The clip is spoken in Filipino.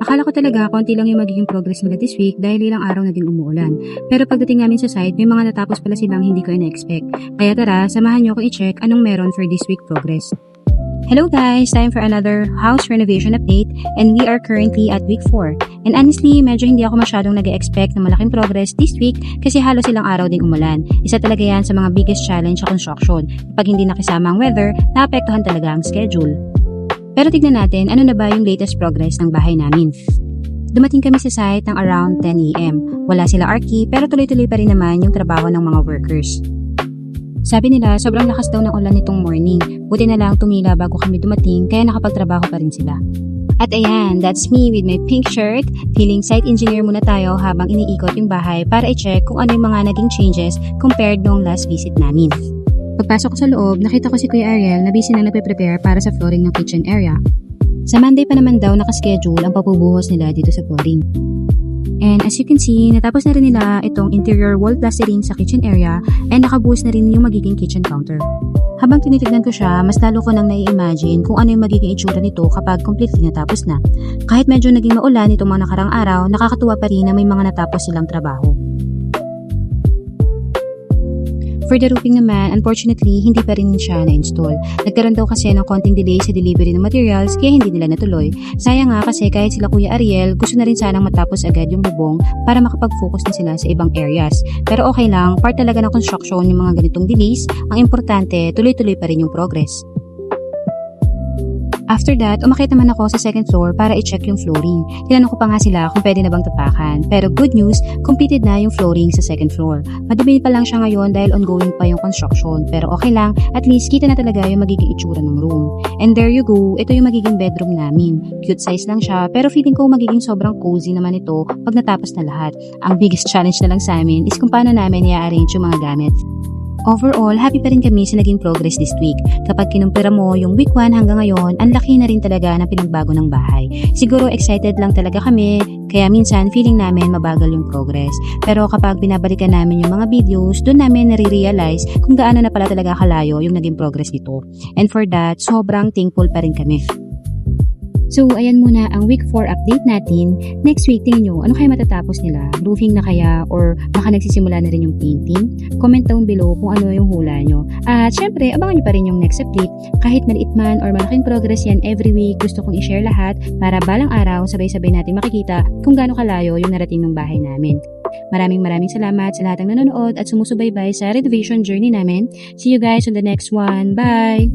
Akala ko talaga konti lang yung magiging progress nila this week dahil ilang araw na din umuulan. Pero pagdating namin sa site, may mga natapos pala silang hindi ko ina-expect. Kaya tara, samahan niyo ako i-check anong meron for this week progress. Hello guys! Time for another house renovation update and we are currently at week 4. And honestly, medyo hindi ako masyadong nag-expect na malaking progress this week kasi halos ilang araw din umulan. Isa talaga yan sa mga biggest challenge sa construction. Kapag hindi nakisama ang weather, naapektuhan talaga ang schedule. Pero tignan natin ano na ba yung latest progress ng bahay namin. Dumating kami sa site ng around 10 AM. Wala sila Arky pero tuloy-tuloy pa rin naman yung trabaho ng mga workers. Sabi nila sobrang lakas daw ng ulan nitong morning. Buti na lang tumila bago kami dumating kaya nakapagtrabaho pa rin sila. At ayan, that's me with my pink shirt. Feeling site engineer muna tayo habang iniikot yung bahay para i-check kung ano yung mga naging changes compared nung last visit namin. Pagpasok ko sa loob, nakita ko si Kuya Ariel na busy na nagpe-prepare para sa flooring ng kitchen area. Sa Monday pa naman daw nakaschedule ang papubuhos nila dito sa flooring. And as you can see, natapos na rin nila itong interior wall plastering sa kitchen area and nakabuhos na rin yung magiging kitchen counter. Habang tinitignan ko siya, mas lalo ko nang nai-imagine kung ano yung magiging itsura nito kapag completely natapos na. Kahit medyo naging maulan itong mga nakarang araw, nakakatuwa pa rin na may mga natapos silang trabaho. For the roofing naman, unfortunately, hindi pa rin siya na-install. Nagkaroon daw kasi ng konting delay sa delivery ng materials kaya hindi nila natuloy. Sayang nga kasi kahit sila Kuya Ariel, gusto na rin sanang matapos agad yung bubong para makapag-focus na sila sa ibang areas. Pero okay lang, part talaga ng construction yung mga ganitong delays. Ang importante, tuloy-tuloy pa rin yung progress. After that, umakyat naman ako sa second floor para i-check yung flooring. Tinanong ko pa nga sila kung pwede na bang tapakan. Pero good news, completed na yung flooring sa second floor. Madumi pa lang siya ngayon dahil ongoing pa yung construction. Pero okay lang, at least kita na talaga yung magiging itsura ng room. And there you go, ito yung magiging bedroom namin. Cute size lang siya, pero feeling ko magiging sobrang cozy naman ito pag natapos na lahat. Ang biggest challenge na lang sa amin is kung paano namin i-arrange yung mga gamit. Overall, happy pa rin kami sa naging progress this week. Kapag kinumpira mo yung week 1 hanggang ngayon, ang laki na rin talaga ng pinagbago ng bahay. Siguro excited lang talaga kami, kaya minsan feeling namin mabagal yung progress. Pero kapag binabalikan namin yung mga videos, doon namin nare-realize kung gaano na pala talaga kalayo yung naging progress nito. And for that, sobrang thankful pa rin kami. So, ayan muna ang week 4 update natin. Next week, tingin nyo, ano kaya matatapos nila? Roofing na kaya? Or baka nagsisimula na rin yung painting? Comment down below kung ano yung hula nyo. At syempre, abangan nyo pa rin yung next update. Kahit maliit man or malaking progress yan every week, gusto kong i-share lahat para balang araw, sabay-sabay natin makikita kung gaano kalayo yung narating ng bahay namin. Maraming salamat sa lahat ng nanonood at sumusubaybay sa renovation journey namin. See you guys on the next one. Bye!